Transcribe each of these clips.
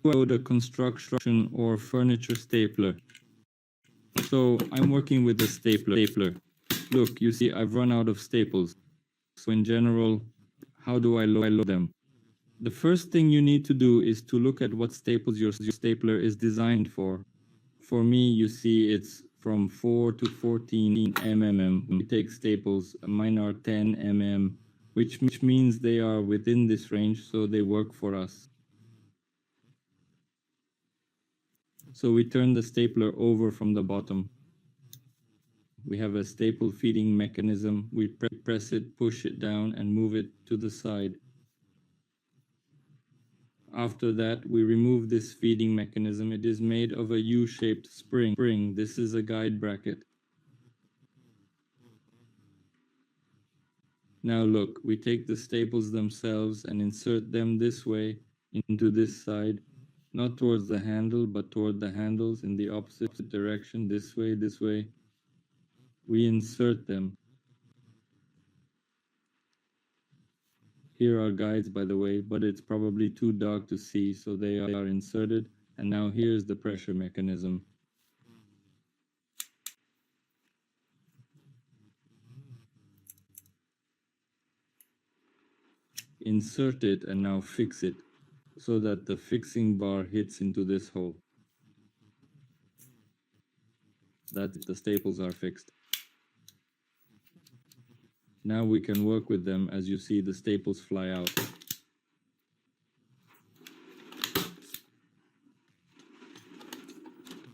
The construction or furniture stapler. So I'm working with a stapler. Look, you see, I've run out of staples. So in general, how do I load them? The first thing you need to do is to look at what staples your stapler is designed for. For me, you see, it's from 4 to 14 mm. We take staples, mine are 10 mm, which means they are within this range, so they work for us. So we turn the stapler over from the bottom. We have a staple feeding mechanism. We press it, push it down, and move it to the side. After that, we remove this feeding mechanism. It is made of a U-shaped spring. This is a guide bracket. Now look, we take the staples themselves and insert them this way into this side, not towards the handle, but toward the handles in the opposite direction, this way, this way. We insert them. Here are guides, by the way, but it's probably too dark to see, so they are inserted. And now here's the pressure mechanism. Insert it and now fix it so that the fixing bar hits into this hole. That the staples are fixed. Now we can work with them. As you see, the staples fly out.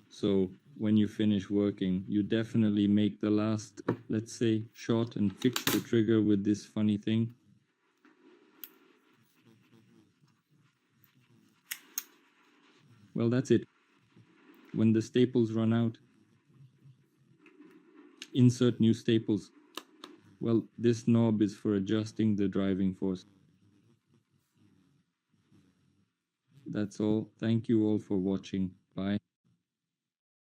So when you finish working, you definitely make the last, let's say, shot and fix the trigger with this funny thing. Well, that's it. When the staples run out, insert new staples. Well, this knob is for adjusting the driving force. That's all. Thank you all for watching. Bye.